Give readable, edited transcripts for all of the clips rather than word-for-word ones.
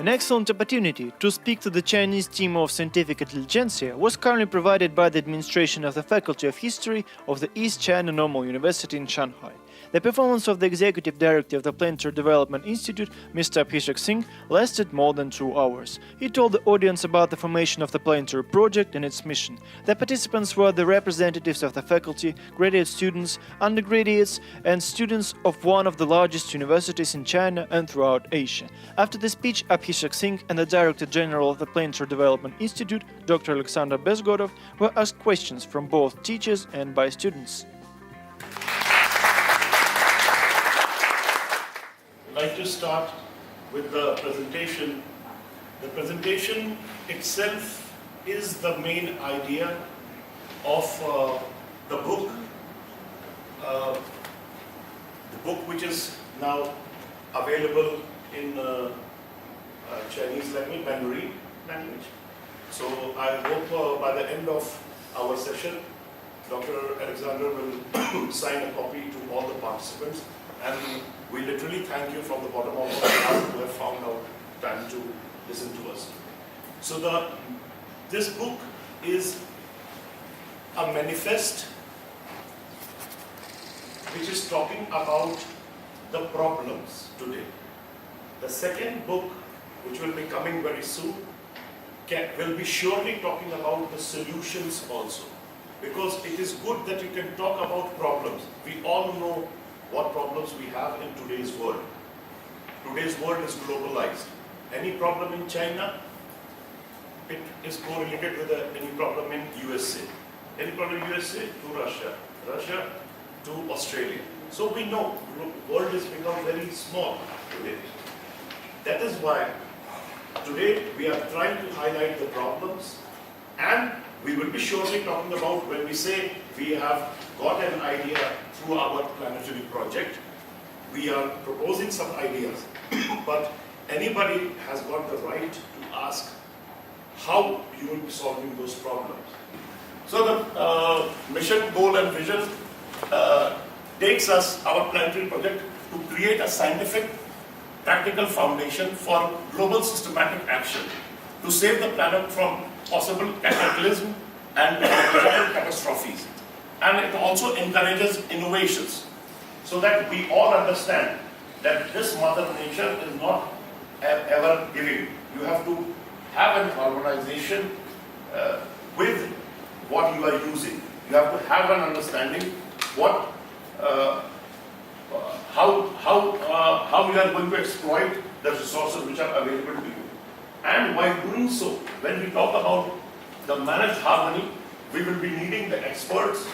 An excellent opportunity to speak to the Chinese team of scientific intelligentsia was currently provided by the administration of the Faculty of History of the East China Normal University in Shanghai. The performance of the executive director of the Planetary Development Institute, Mr. Abhishek Singh, lasted more than 2 hours. He told the audience about the formation of the Planetary project and its mission. The participants were the representatives of the faculty, graduate students, undergraduates, and students of one of the largest universities in China and throughout Asia. After the speech, Abhishek Singh and the Director General of the Planetary Development Institute, Dr. Alexander Bezgodov, were asked questions from both teachers and by students. I'd like to start with the presentation. The presentation itself is the main idea of the book. The book which is now available in Chinese language, Mandarin language. So I hope by the end of our session, Dr. Alexander will sign a copy to all the participants, and we literally thank you from the bottom of our heart who have found out time to listen to us. So this book is a manifest which is talking about the problems today. The second book, which will be coming very soon, will be surely talking about the solutions also. Because it is good that you can talk about problems. We all know what problems we have in today's world. Today's world is globalized. Any problem in China, it is correlated with any problem in USA. Any problem in USA to Russia. Russia to Australia. So we know the world has become very small today. That is why today we are trying to highlight the problems, and we will be surely talking about when we say we have got an idea through our Planetary project. We are proposing some ideas, but anybody has got the right to ask how you will be solving those problems. So the mission, goal and vision takes us, our Planetary project, to create a scientific, practical foundation for global systematic action to save the planet from possible cataclysm and natural catastrophes. And it also encourages innovations so that we all understand that this Mother Nature is not ever giving. You have to have an harmonization with what you are using. You have to have an understanding what how you are going to exploit the resources which are available to you. And by doing so, when we talk about the managed harmony, we will be needing the experts,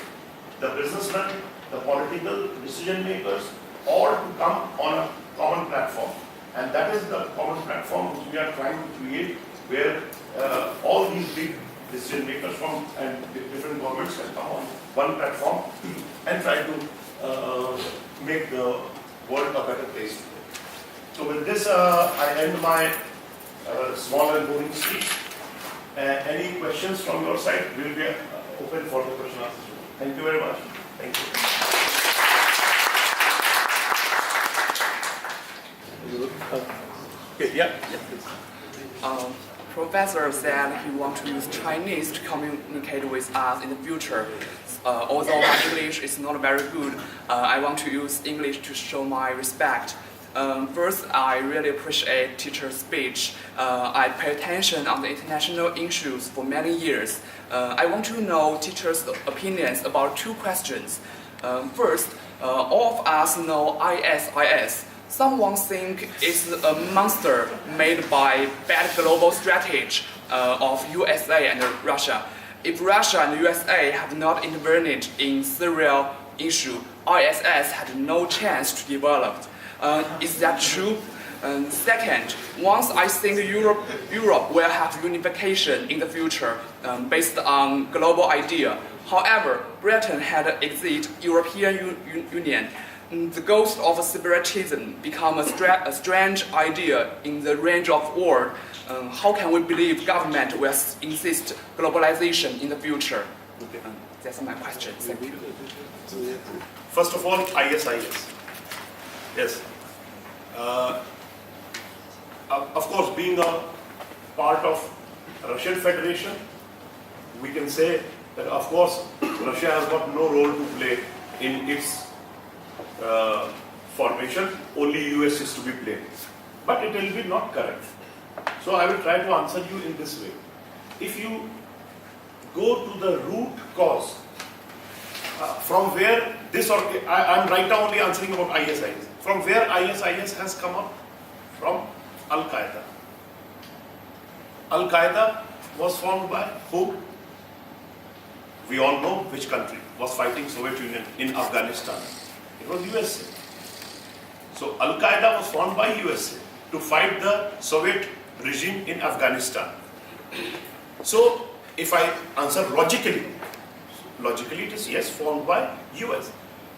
the businessmen, the political decision makers, all to come on a common platform. And that is the common platform which we are trying to create, where all these big decision makers from and different governments can come on one platform and try to make the world a better place. So with this, I end my small and boring speech. Any questions from your side? We will be open for the question answers. Thank you very much. Thank you. Okay, yeah, please. Professor said he wants to use Chinese to communicate with us in the future. Although my English is not very good, I want to use English to show my respect. First, I really appreciate teacher's speech. I pay attention on the international issues for many years. I want to know teacher's opinions about 2 questions. First, all of us know ISIS. Someone think it's a monster made by bad global strategy of USA and Russia. If Russia and USA have not intervened in Syria issue, ISIS had no chance to develop. Is that true? Second, once I think Europe will have unification in the future based on global idea. However, Britain had exit European Union. The ghost of separatism become a strange idea in the range of world. How can we believe government will insist globalization in the future? That's my question. Thank you. First of all, ISIS. Yes. of course, being a part of Russian Federation, we can say that of course Russia has got no role to play in its formation, only US is to be played. But it will be not correct. So I will try to answer you in this way. If you go to the root cause, from where this, or I'm right now only answering about ISIS. From where ISIS has come up? From Al-Qaeda. Al-Qaeda was formed by who? We all know which country was fighting Soviet Union in Afghanistan. It was USA. So Al-Qaeda was formed by USA to fight the Soviet regime in Afghanistan. So if I answer logically it is yes, formed by US.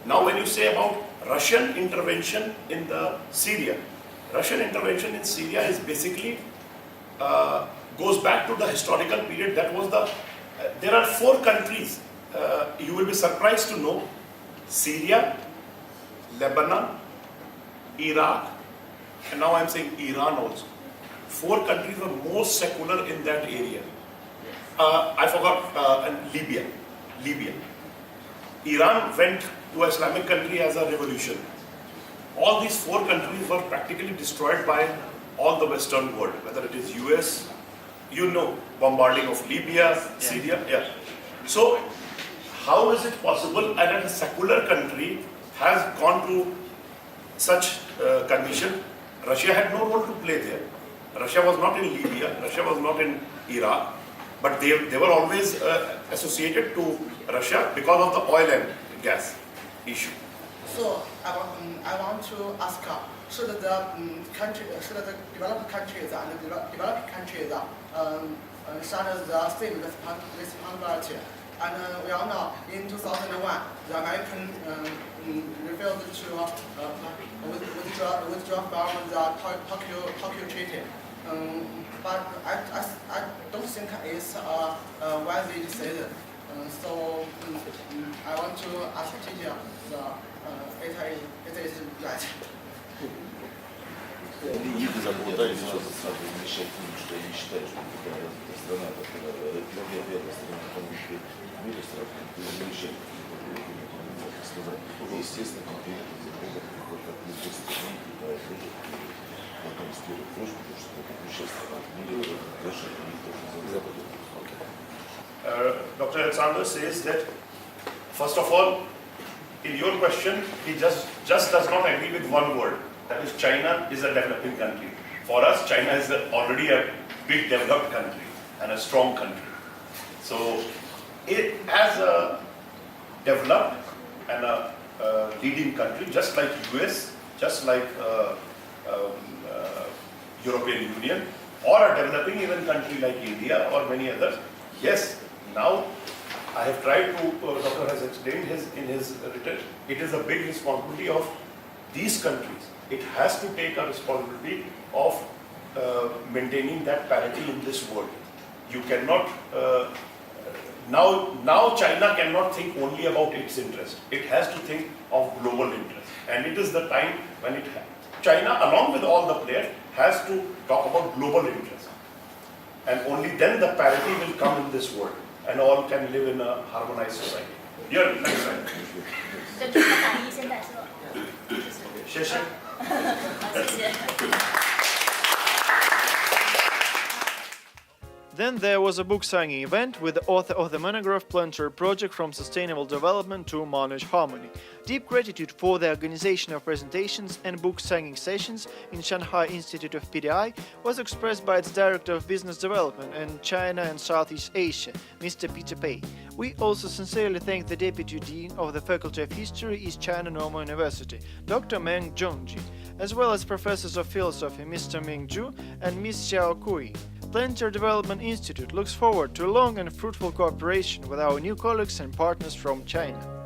Now when you say about Russian intervention in the Syria, Russian intervention in Syria is basically goes back to the historical period. That was the there are 4 countries, you will be surprised to know: Syria, Lebanon, Iraq, and now I'm saying Iran also. 4 countries were most secular in that area. I forgot, and Libya. Iran went to an Islamic country as a revolution. All these 4 countries were practically destroyed by all the Western world, whether it is US, bombarding of Libya, Syria. Yeah. So, how is it possible that a secular country has gone to such condition? Russia had no role to play there. Russia was not in Libya, Russia was not in Iraq, but they were always associated to Russia because of the oil and gas issue. So I want to ask, should the developed countries and the developed countries share the same responsibility? And we all know in 2001 the American refused to withdraw from the Tokyo Treaty. But I don't think it's a wise decision. So I want to ask teacher, it is right. Люди заблуждались еще мешать им, что они считают, что это страна, которая первая страна, потому что в мире стран, не мешать, так сказать. Естественно, конкуренты за Бога приходят от любой страны, Китая тоже, потом с первых тоже, потому что это ключевая страна в мире, даже у них тоже за Западом. Dr. Alexander says that, first of all, in your question, he just does not agree with one word. That is, China is a developing country. For us, China is already a big developed country and a strong country. So, it as a developed and a leading country, just like US, just like European Union, or a developing even country like India or many others, yes, now I have tried to, Doctor has explained in his written, it is a big responsibility of these countries. It has to take a responsibility of maintaining that parity in this world. You cannot, now China cannot think only about its interest. It has to think of global interest. And it is the time when China, along with all the players, has to talk about global interest. And only then the parity will come in this world. And all can live in a harmonized society. Here, next slide. 这就是反映现在是吧？谢谢。谢谢。 Then there was a book signing event with the author of the monograph Planetary project From Sustainable Development to Manage Harmony. Deep gratitude for the organization of presentations and book signing sessions in Shanghai Institute of PDI was expressed by its Director of Business Development in China and Southeast Asia, Mr. Peter Pei. We also sincerely thank the Deputy Dean of the Faculty of History, East China Normal University, Dr. Meng Zhongji, as well as Professors of Philosophy Mr. Ming Zhu and Ms. Xiao Kui. Planetary Development Institute looks forward to a long and fruitful cooperation with our new colleagues and partners from China.